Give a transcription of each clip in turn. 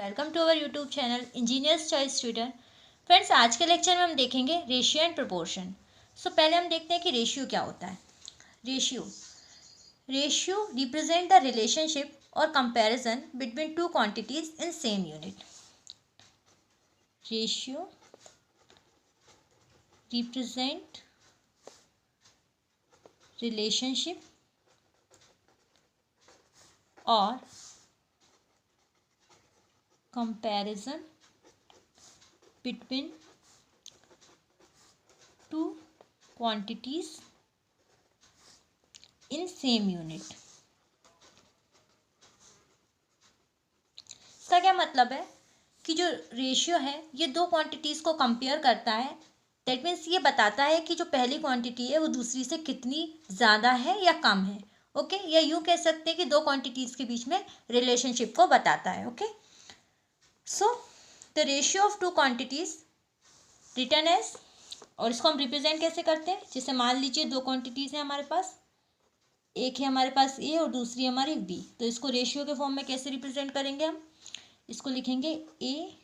Welcome to our YouTube channel engineers choice tutor. Friends, आज के lecture में हम देखेंगे रेशियो एंड प्रोपोर्शन। पहले हम देखते हैं कि रेशियो क्या होता है। रेशियो रिप्रेजेंट द रिलेशनशिप और comparison between two quantities in same unit. Ratio represent relationship और comparison between two quantities in same unit। इसका क्या मतलब है कि जो रेशियो है ये दो क्वांटिटीज़ को कंपेयर करता है। दैट मीन्स ये बताता है कि जो पहली क्वांटिटी है वो दूसरी से कितनी ज़्यादा है या कम है। ओके, या यूँ कह सकते हैं कि दो क्वांटिटीज़ के बीच में रिलेशनशिप को बताता है। Okay, so the ratio of two quantities return as, और इसको हम रिप्रेजेंट कैसे करते हैं। जैसे मान लीजिए दो क्वांटिटीज़ हैं हमारे पास, एक है हमारे पास ए और दूसरी हमारी बी, तो इसको रेशियो के फॉर्म में कैसे रिप्रेजेंट करेंगे हम, इसको लिखेंगे ए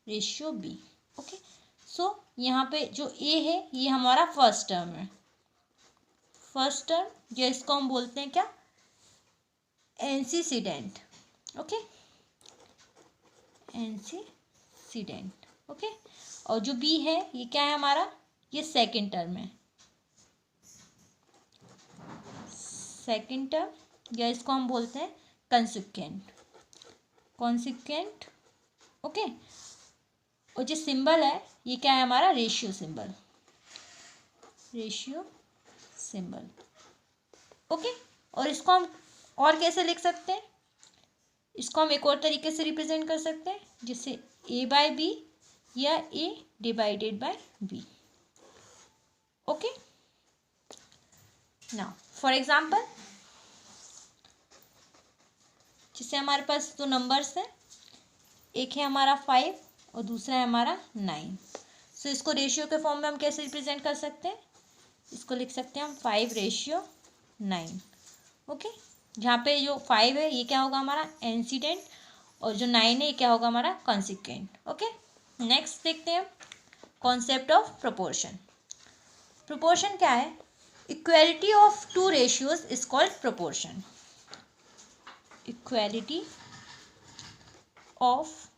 रेशियो बी। ओके, सो यहाँ पे जो ए है ये हमारा फर्स्ट टर्म है, फर्स्ट टर्म, या इसको हम बोलते हैं क्या, एंटीसीडेंट। Okay, antecedent. ओके, और जो बी है ये क्या है हमारा, ये सेकंड टर्म है, सेकंड टर्म, या इसको हम बोलते हैं कंसिक्वेंट, कॉन्सिक्वेंट। ओके, और जो सिंबल है ये क्या है हमारा, ratio symbol, ratio symbol. Okay, और इसको हम और कैसे लिख सकते हैं, इसको हम एक और तरीके से रिप्रेजेंट कर सकते हैं, जिससे ए बाय बी या A divided by B. Okay, now for example, जिससे हमारे पास दो नंबर्स हैं, एक है हमारा 5 और दूसरा है हमारा 9। सो इसको रेशियो के फॉर्म में हम कैसे रिप्रेजेंट कर सकते हैं, इसको लिख सकते हैं हम 5 रेशियो 9। ओके, जहाँ पे जो 5 है ये क्या होगा हमारा एंसीडेंट, और जो 9 है ये क्या होगा हमारा कॉन्सिक्वेंट। ओके, नेक्स्ट देखते हैं कॉन्सेप्ट ऑफ प्रोपोर्शन। प्रोपोर्शन क्या है, equality of two ratios is called proportion. Equality of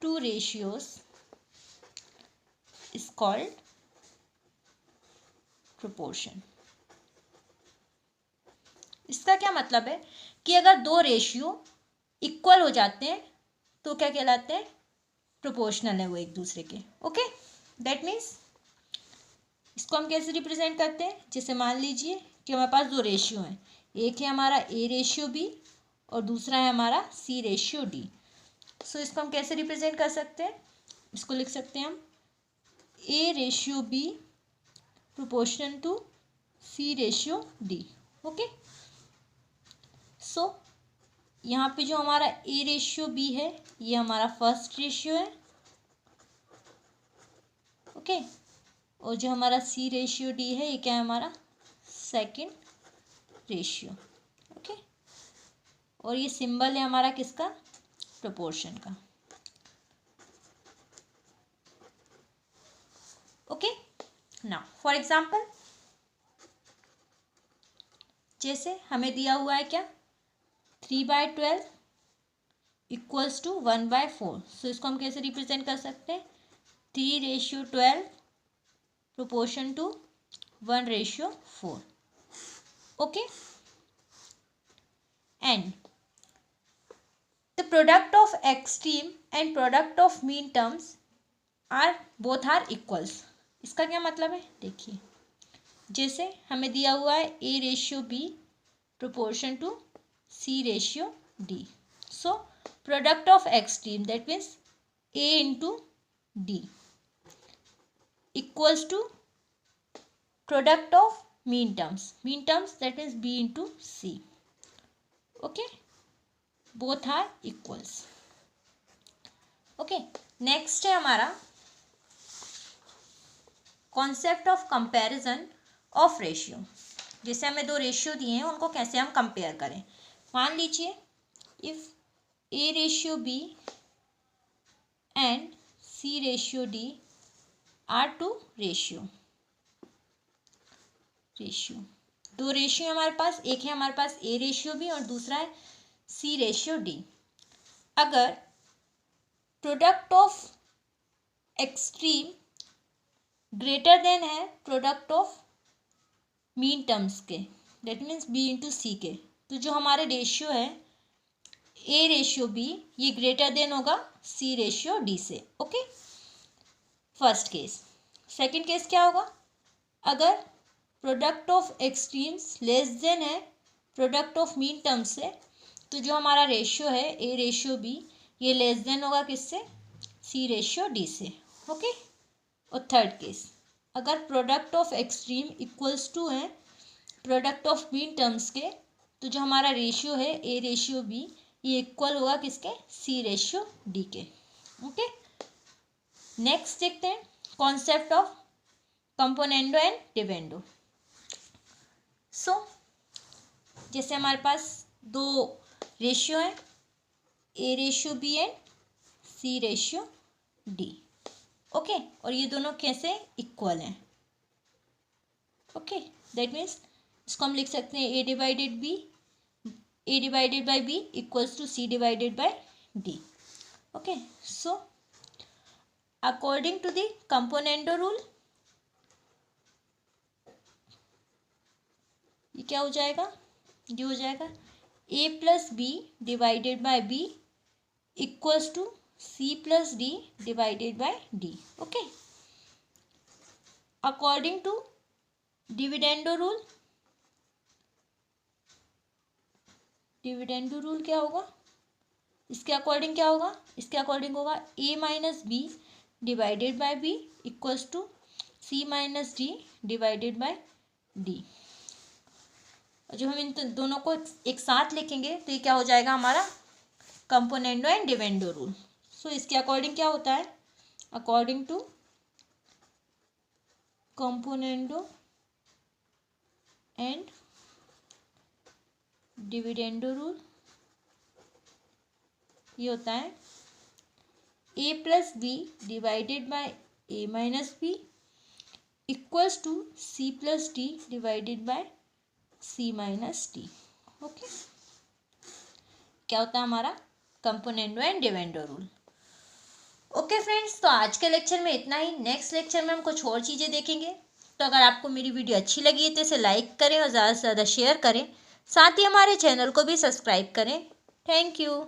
two ratios is called proportion. इसका क्या मतलब है कि अगर दो रेशियो इक्वल हो जाते हैं तो क्या कहलाते हैं, प्रोपोर्शनल है वो एक दूसरे के। ओके, दैट मीन्स इसको हम कैसे रिप्रेजेंट करते हैं, जैसे मान लीजिए कि हमारे पास दो रेशियो हैं, एक है हमारा ए रेशियो बी और दूसरा है हमारा सी रेशियो डी। सो इसको हम कैसे रिप्रेजेंट कर सकते हैं, इसको लिख सकते हैं हम A ratio B proportional to C ratio D. Okay, so यहाँ पे जो हमारा ए रेशियो बी है ये हमारा फर्स्ट रेशियो है। ओके, और जो हमारा सी रेशियो डी है ये क्या है हमारा सेकंड रेशियो। ओके, और ये सिंबल है हमारा किसका, प्रोपोर्शन का। ओके, नाउ फॉर एग्जांपल, जैसे हमें दिया हुआ है क्या 3/12 इक्वल्स टू 1/4। सो इसको हम कैसे रिप्रेजेंट कर सकते हैं, 3 ratio 12 proportion to 1 ratio 4। Okay, and the product of extreme and product of mean terms are both are equals. इसका क्या मतलब है, देखिए जैसे हमें दिया हुआ है A ratio B proportion to C ratio D. So product of extreme that means A into D equals to product of mean terms that means B into C. Okay, both are equals. Okay, next है हमारा concept of comparison of ratio. जैसे हमें दो ratio दिए हैं उनको कैसे हम कंपेयर करें। मान लीजिए if A ratio B and C ratio D are to ratio दो रेशियो हमारे पास, एक है हमारे पास A रेशियो B और दूसरा है C रेशियो D। अगर product of extreme greater than है प्रोडक्ट ऑफ मीन टर्म्स के, that means B into C के, तो जो हमारे रेशियो है A रेशियो B ये ग्रेटर देन होगा C रेशियो D से। Okay, first case. Second case क्या होगा, अगर product of extremes less than है प्रोडक्ट ऑफ मीन टर्म्स से, तो जो हमारा रेशियो है A रेशियो B ये लेस देन होगा किससे, C रेशियो D से। ओके, और थर्ड केस, अगर product of extreme equals to है प्रोडक्ट ऑफ मीन टर्म्स के, तो जो हमारा रेशियो है A रेशियो B ये इक्वल होगा किसके, C रेशियो D के। ओके, नेक्स्ट देखते हैं concept of componendo and dividendo. So जैसे हमारे पास दो रेशियो हैं A ratio B and C ratio D। Okay, और ये दोनों कैसे इक्वल हैं। ओके, दैट मीन्स इसको हम लिख सकते हैं A divided by B equals to C divided by D। Okay, so according to the componendo rule ये क्या हो जाएगा, ये हो जाएगा A plus B divided by B equals to C plus D divided by D। Okay, according to dividendo rule, dividendo rule क्या होगा, इसके अकॉर्डिंग क्या होगा, इसके अकॉर्डिंग होगा A minus B divided by B equals to C minus D divided by D। जो हम इन दोनों को एक साथ लिखेंगे तो ये क्या हो जाएगा हमारा componendo and dividendo rule. So इसके अकॉर्डिंग क्या होता है, according to componendo and dividendo rule ये होता है A plus B divided by A minus B equals to C plus D divided by C minus D। Okay, क्या होता है हमारा componendo and dividendo rule. Okay friends, तो आज के लेक्चर में इतना ही। नेक्स्ट लेक्चर में हम कुछ और चीज़ें देखेंगे। तो अगर आपको मेरी वीडियो अच्छी लगी है तो इसे लाइक करें और ज़्यादा से ज़्यादा शेयर करें, साथ ही हमारे चैनल को भी सब्सक्राइब करें। Thank you.